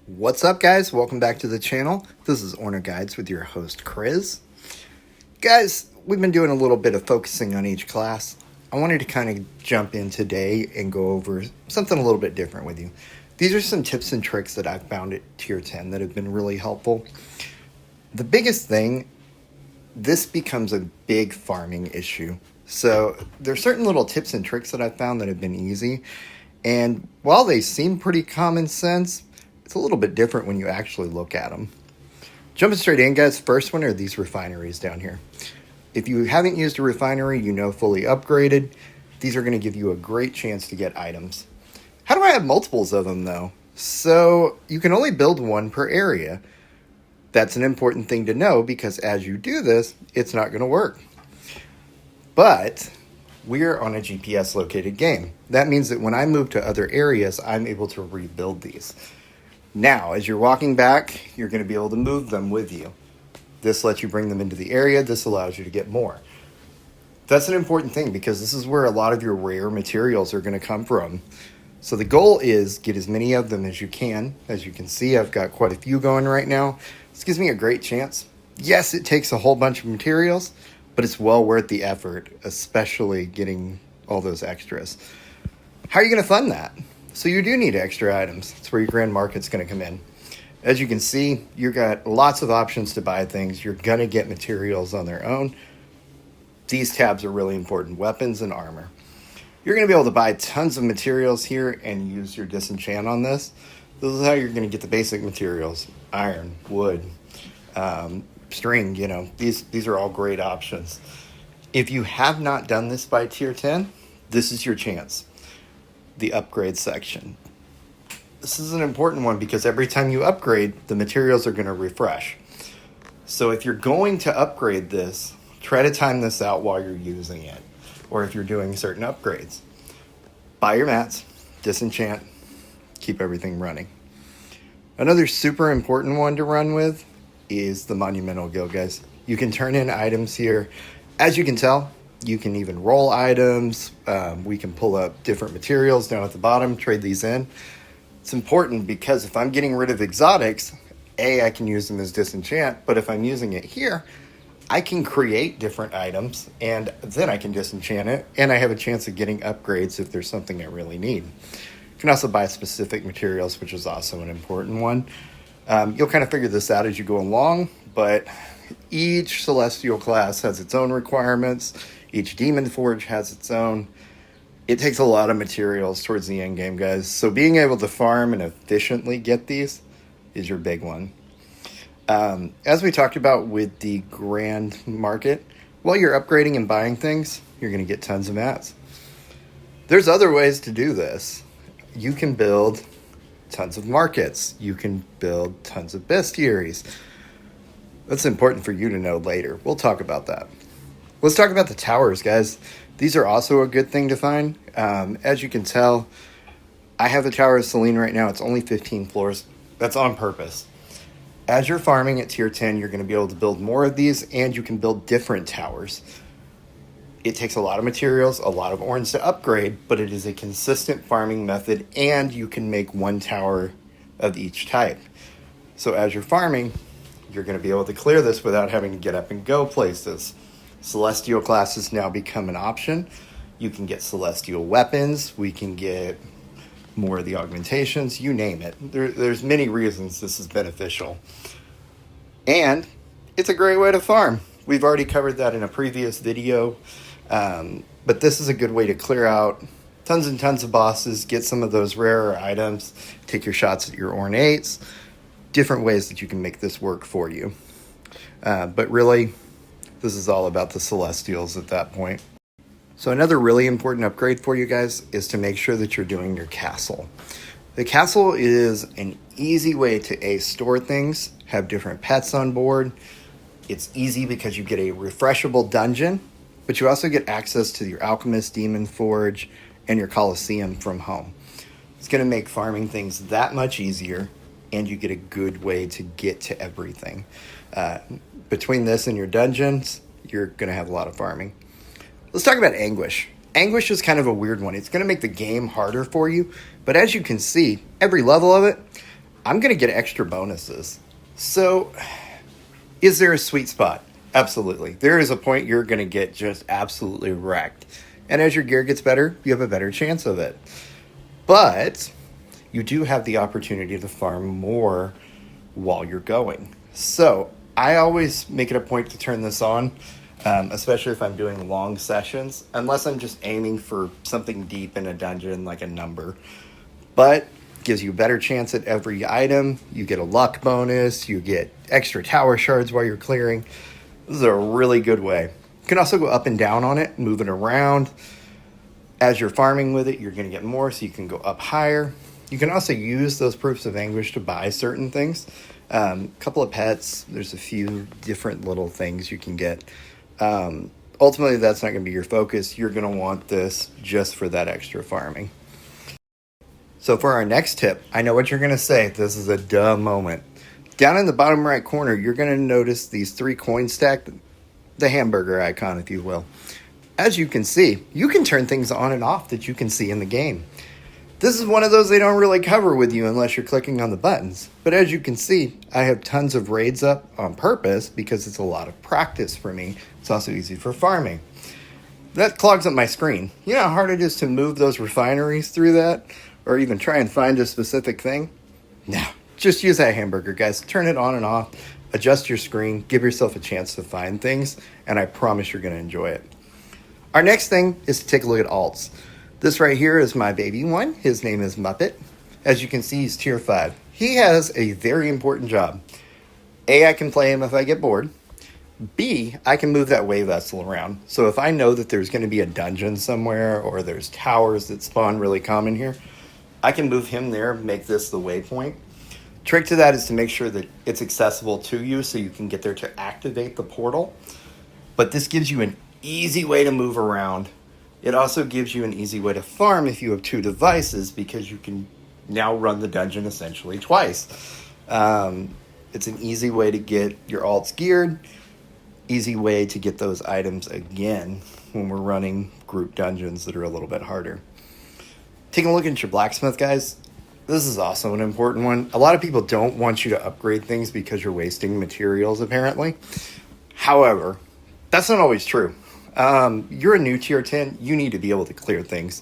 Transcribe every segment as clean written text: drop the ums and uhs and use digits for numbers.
What's up, guys? Welcome back to the channel. This is Orna Guides with your host, Chris. Guys, we've been doing a little bit of focusing on each class. I wanted to kind of jump in today and go over something a little bit different with you. These are some tips and tricks that I've found at Tier 10 that have been really helpful. The biggest thing, this becomes a big farming issue. So there are certain little tips and tricks that I've found that have been easy. And while they seem pretty common sense, it's a little bit different when you actually look at them. Jumping straight in, guys, first one are these refineries down here. If you haven't used a refinery, fully upgraded, these are going to give you a great chance to get items. How do I have multiples of them, though? So you can only build one per area. That's an important thing to know because as you do this, it's not going to work. But we're on a GPS located game. That means that when I move to other areas, I'm able to rebuild these. Now, as you're walking back, you're going to be able to move them with you. This lets you bring them into the area. This allows you to get more. That's an important thing because this is where a lot of your rare materials are going to come from. So the goal is get as many of them as you can. As you can see, I've got quite a few going right now. This gives me a great chance. Yes, it takes a whole bunch of materials, but it's well worth the effort, especially getting all those extras. How are you going to fund that? So you do need extra items. That's where your grand market's going to come in. As you can see, you've got lots of options to buy things. You're going to get materials on their own. These tabs are really important. Weapons and armor. You're going to be able to buy tons of materials here and use your disenchant on this. This is how you're going to get the basic materials. Iron, wood, string, these are all great options. If you have not done this by tier 10, this is your chance. The upgrade section. This is an important one because every time you upgrade, the materials are going to refresh. So if you're going to upgrade this, try to time this out while you're using it, or if you're doing certain upgrades. Buy your mats, disenchant, keep everything running. Another super important one to run with is the Monumental Guild, guys. You can turn in items here. As you can tell, you can even roll items. We can pull up different materials down at the bottom, trade these in. It's important because if I'm getting rid of exotics, I can use them as disenchant, but if I'm using it here, I can create different items and then I can disenchant it and I have a chance of getting upgrades if there's something I really need. You can also buy specific materials, which is also an important one. You'll kind of figure this out as you go along, but each Celestial class has its own requirements. Each Demon Forge has its own. It takes a lot of materials towards the end game, guys. So being able to farm and efficiently get these is your big one. As we talked about with the Grand Market, while you're upgrading and buying things, you're going to get tons of mats. There's other ways to do this. You can build tons of markets. You can build tons of bestiaries. That's important for you to know later. We'll talk about that. Let's talk about the towers, guys. These are also a good thing to find. As you can tell, I have the Tower of Selene right now. It's only 15 floors. That's on purpose. As you're farming at tier 10, you're going to be able to build more of these, and you can build different towers. It takes a lot of materials, a lot of orns to upgrade, but it is a consistent farming method, and you can make one tower of each type. So as you're farming, you're going to be able to clear this without having to get up and go places. Celestial classes now become an option. You can get celestial weapons. We can get more of the augmentations. You name it. There's many reasons this is beneficial. And it's a great way to farm. We've already covered that in a previous video. But this is a good way to clear out tons and tons of bosses, get some of those rarer items, take your shots at your ornates. Different ways that you can make this work for you. But really, this is all about the Celestials at that point. So another really important upgrade for you guys is to make sure that you're doing your castle. The castle is an easy way to store things, have different pets on board. It's easy because you get a refreshable dungeon, but you also get access to your Alchemist, Demon Forge, and your Colosseum from home. It's going to make farming things that much easier, and you get a good way to get to everything. Between this and your dungeons, you're going to have a lot of farming. Let's talk about Anguish. Anguish is kind of a weird one. It's going to make the game harder for you, but as you can see, every level of it, I'm going to get extra bonuses. So, is there a sweet spot? Absolutely. There is a point you're going to get just absolutely wrecked. And as your gear gets better, you have a better chance of it. But you do have the opportunity to farm more while you're going. So I always make it a point to turn this on, especially if I'm doing long sessions, unless I'm just aiming for something deep in a dungeon like a number. But gives you a better chance at every item. You get a luck bonus. You get extra tower shards while you're clearing. This is a really good way. You can also go up and down on it, move it around. As you're farming with it, you're going to get more, so you can go up higher. You can also use those proofs of anguish to buy certain things. Couple of pets. There's a few different little things you can get. Ultimately, that's not going to be your focus. You're going to want this just for that extra farming. So for our next tip, I know what you're going to say. This is a duh moment. Down in the bottom right corner, you're going to notice these 3 coins stacked, the hamburger icon, if you will. As you can see, you can turn things on and off that you can see in the game. This is one of those they don't really cover with you unless you're clicking on the buttons. But as you can see, I have tons of raids up on purpose because it's a lot of practice for me. It's also easy for farming. That clogs up my screen. You know how hard it is to move those refineries through that? Or even try and find a specific thing? No, just use that hamburger, guys. Turn it on and off, adjust your screen, give yourself a chance to find things, and I promise you're going to enjoy it. Our next thing is to take a look at alts. This right here is my baby one. His name is Muppet. As you can see, he's tier 5. He has a very important job. A, I can play him if I get bored. B, I can move that way vessel around. So if I know that there's going to be a dungeon somewhere or there's towers that spawn really common here, I can move him there, make this the waypoint. Trick to that is to make sure that it's accessible to you so you can get there to activate the portal. But this gives you an easy way to move around. It also gives you an easy way to farm if you have 2 devices because you can now run the dungeon essentially twice. It's an easy way to get your alts geared. Easy way to get those items again when we're running group dungeons that are a little bit harder. Taking a look at your blacksmith, guys. This is also an important one. A lot of people don't want you to upgrade things because you're wasting materials, apparently. However, that's not always true. You're a new tier 10. You need to be able to clear things.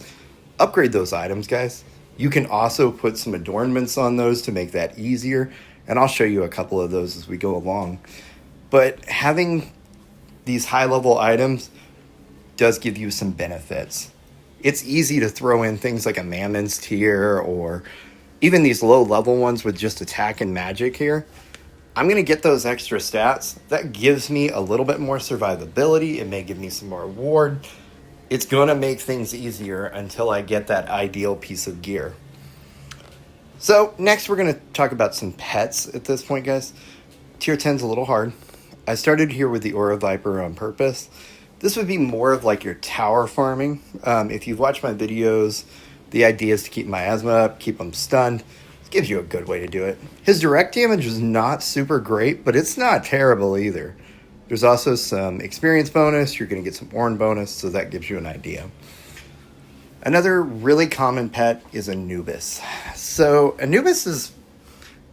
Upgrade those items, guys. You can also put some adornments on those to make that easier. And I'll show you a couple of those as we go along. But having these high-level items does give you some benefits. It's easy to throw in things like a Mammon's tier or even these low-level ones with just attack and magic here. I'm going to get those extra stats. That gives me a little bit more survivability. It may give me some more reward. It's going to make things easier until I get that ideal piece of gear. So next we're going to talk about some pets at this point, guys. Tier 10's a little hard. I started here with the Aura Viper on purpose. This would be more of like your tower farming. If you've watched my videos, the idea is to keep miasma up, keep them stunned. It gives you a good way to do it. His direct damage is not super great, but it's not terrible either. There's also some experience bonus. You're going to get some Orn bonus, so that gives you an idea. Another really common pet is Anubis. So Anubis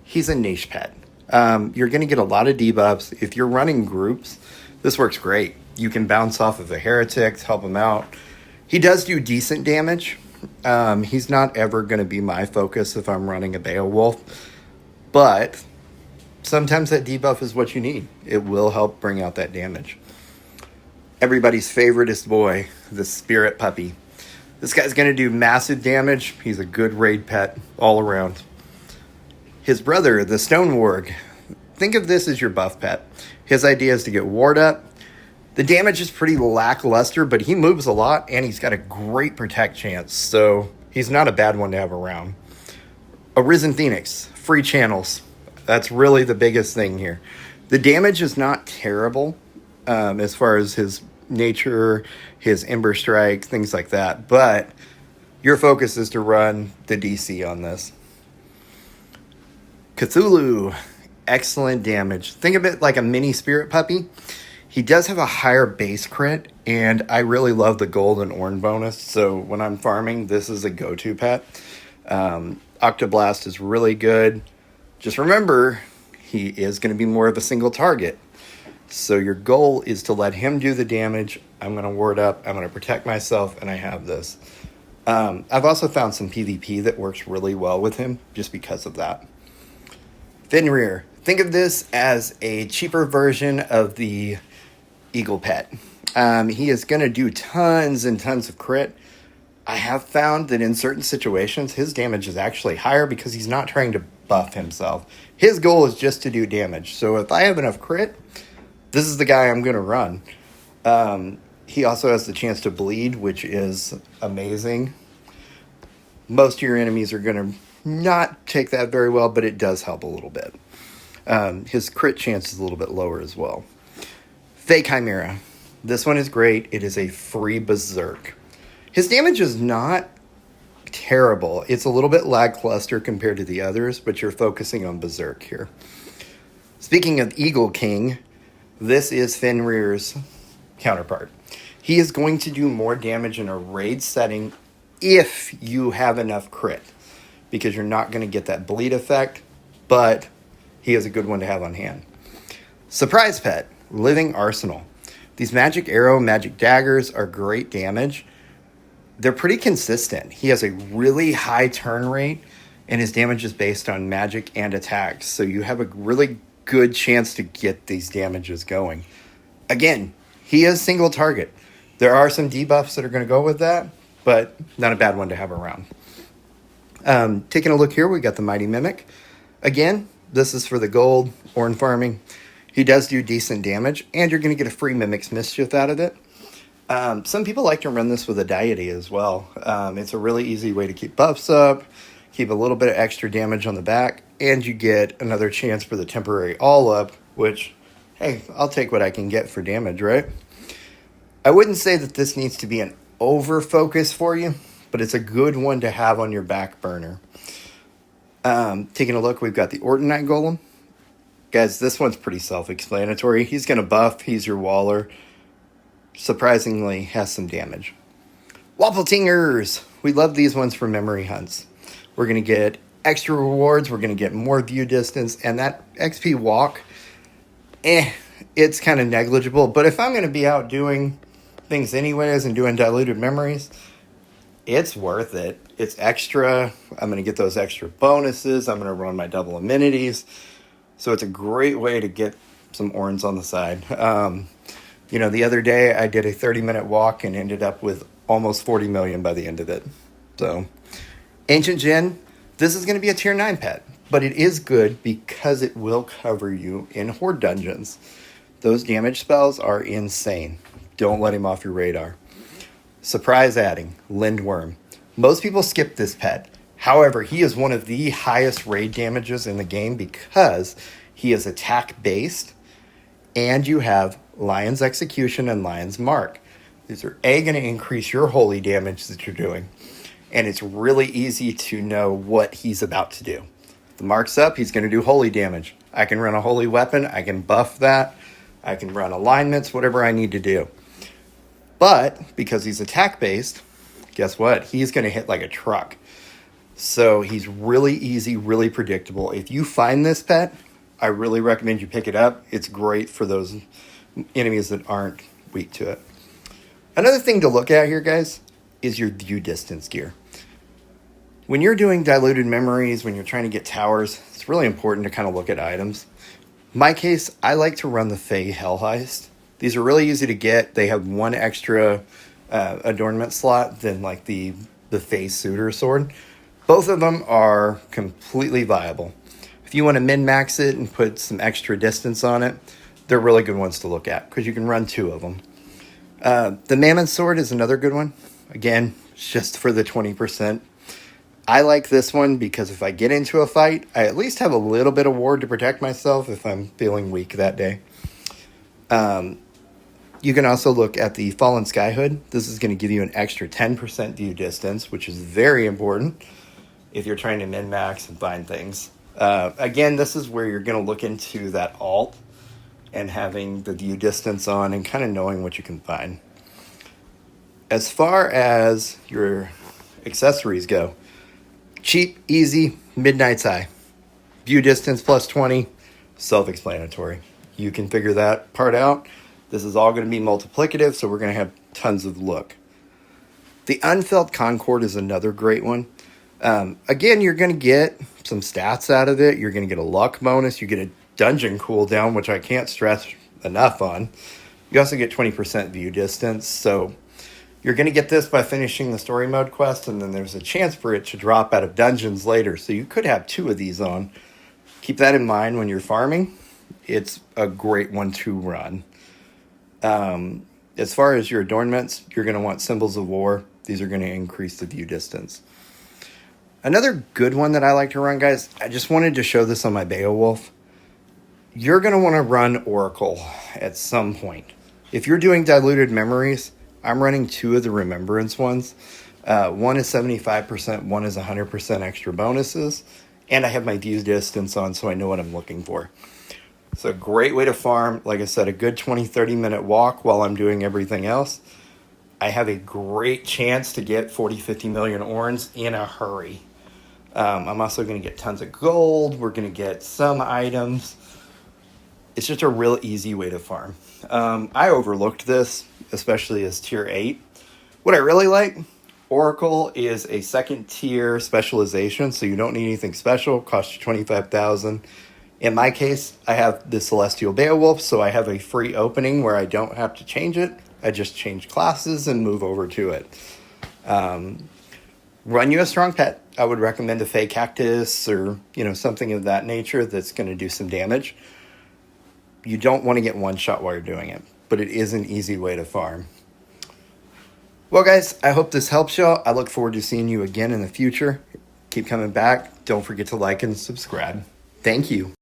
he's a niche pet. You're going to get a lot of debuffs. If you're running groups, this works great. You can bounce off of a heretic, help him out. He does do decent damage. He's not ever going to be my focus if I'm running a Beowulf. But sometimes that debuff is what you need. It will help bring out that damage. Everybody's favoriteest boy, the Spirit Puppy. This guy's going to do massive damage. He's a good raid pet all around. His brother, the Stone Warg. Think of this as your buff pet. His idea is to get ward up. The damage is pretty lackluster, but he moves a lot, and he's got a great protect chance, so he's not a bad one to have around. Arisen Phoenix, free channels. That's really the biggest thing here. The damage is not terrible as far as his nature, his Ember Strike, things like that, but your focus is to run the DC on this. Cthulhu, excellent damage. Think of it like a mini Spirit Puppy. He does have a higher base crit, and I really love the gold and Orn bonus, so when I'm farming, this is a go-to pet. Octoblast is really good. Just remember, he is going to be more of a single target. So your goal is to let him do the damage. I'm going to ward up. I'm going to protect myself, and I have this. I've also found some PvP that works really well with him just because of that. Fenrir. Think of this as a cheaper version of the Eagle Pet. He is going to do tons and tons of crit. I have found that in certain situations, his damage is actually higher because he's not trying to buff himself. His goal is just to do damage. So if I have enough crit, this is the guy I'm going to run. He also has the chance to bleed, which is amazing. Most of your enemies are going to not take that very well, but it does help a little bit. His crit chance is a little bit lower as well. Fey Chimera. This one is great. It is a free berserk. His damage is not terrible. It's a little bit lackluster compared to the others, but you're focusing on berserk here. Speaking of Eagle King, this is Fenrir's counterpart. He is going to do more damage in a raid setting if you have enough crit, because you're not going to get that bleed effect, but he is a good one to have on hand. Surprise Pet, Living Arsenal. These magic arrow, magic daggers are great damage. They're pretty consistent. He has a really high turn rate, and his damage is based on magic and attacks, so you have a really good chance to get these damages going. Again, he is single target. There are some debuffs that are going to go with that, but not a bad one to have around. Taking a look here, we got the Mighty Mimic. Again, this is for the gold, Orn farming. He does do decent damage, and you're going to get a free Mimic's Mischief out of it. Some people like to run this with a deity as well. It's a really easy way to keep buffs up, keep a little bit of extra damage on the back, and you get another chance for the temporary all up, which, hey, I'll take what I can get for damage, right? I wouldn't say that this needs to be an over focus for you, but it's a good one to have on your back burner. Taking a look, we've got the Ortonite Golem. Guys, this one's pretty self-explanatory. He's going to buff. He's your Waller. Surprisingly, has some damage. Waffletingers. We love these ones for memory hunts. We're going to get extra rewards. We're going to get more view distance. And that XP walk, it's kind of negligible. But if I'm going to be out doing things anyways and doing diluted memories, it's worth it. It's extra. I'm going to get those extra bonuses. I'm going to run my double amenities. So it's a great way to get some orange on the side. The other day I did a 30-minute walk and ended up with almost 40 million by the end of it. So, Ancient Djinn, this is going to be a tier 9 pet, but it is good because it will cover you in horde dungeons. Those damage spells are insane. Don't let him off your radar. Surprise adding, Lindworm. Most people skip this pet. However, he is one of the highest raid damages in the game because he is attack based and you have Lion's Execution and Lion's Mark. These are going to increase your holy damage that you're doing. And it's really easy to know what he's about to do. The mark's up, he's going to do holy damage. I can run a holy weapon, I can buff that, I can run alignments, whatever I need to do. But because he's attack based, guess what? He's going to hit like a truck. So he's really easy, really predictable. If you find this pet, I really recommend you pick it up. It's great for those enemies that aren't weak to it. Another thing to look at here, guys, is your view distance gear. When you're doing diluted memories, when you're trying to get towers, it's really important to kind of look at items. In my case, I like to run the Fey Hell Heist. These are really easy to get. They have one extra adornment slot than like the Fey Suitor sword. Both of them are completely viable. If you want to min-max it and put some extra distance on it, they're really good ones to look at because you can run two of them. The Mammoth Sword is another good one. Again, just for the 20%. I like this one because if I get into a fight, I at least have a little bit of ward to protect myself if I'm feeling weak that day. You can also look at the Fallen Skyhood. This is going to give you an extra 10% view distance, which is very important if you're trying to min-max and find things. Again, this is where you're going to look into that alt and having the view distance on and kind of knowing what you can find. As far as your accessories go, cheap, easy, Midnight's Eye. View distance plus 20, self-explanatory. You can figure that part out. This is all going to be multiplicative, so we're going to have tons of look. The unfilled Concord is another great one. Again, you're going to get some stats out of it. You're going to get a luck bonus. You get a dungeon cooldown, which I can't stress enough on. You also get 20% view distance, so you're going to get this by finishing the story mode quest, and then there's a chance for it to drop out of dungeons later, so you could have 2 of these on. Keep that in mind when you're farming. It's a great one to run. As far as your adornments, you're going to want symbols of war. These are going to increase the view distance. Another good one that I like to run, guys, I just wanted to show this on my Beowulf. You're going to want to run Oracle at some point. If you're doing diluted memories, I'm running 2 of the remembrance ones. One is 75%, one is 100% extra bonuses. And I have my view distance on, so I know what I'm looking for. It's a great way to farm. Like I said, a good 20-30 minute walk while I'm doing everything else. I have a great chance to get 40-50 million orns in a hurry. I'm also going to get tons of gold. We're going to get some items. It's just a real easy way to farm. I overlooked this, especially as tier 8. What I really like, Oracle is a second tier specialization, so you don't need anything special. Costs you 25,000. In my case, I have the Celestial Beowulf, so I have a free opening where I don't have to change it. I just change classes and move over to it. Run you a strong pet. I would recommend a Fey Cactus or something of that nature that's going to do some damage. You don't want to get one shot while you're doing it, but it is an easy way to farm. Well, guys, I hope this helps y'all. I look forward to seeing you again in the future. Keep coming back. Don't forget to like and subscribe. Thank you.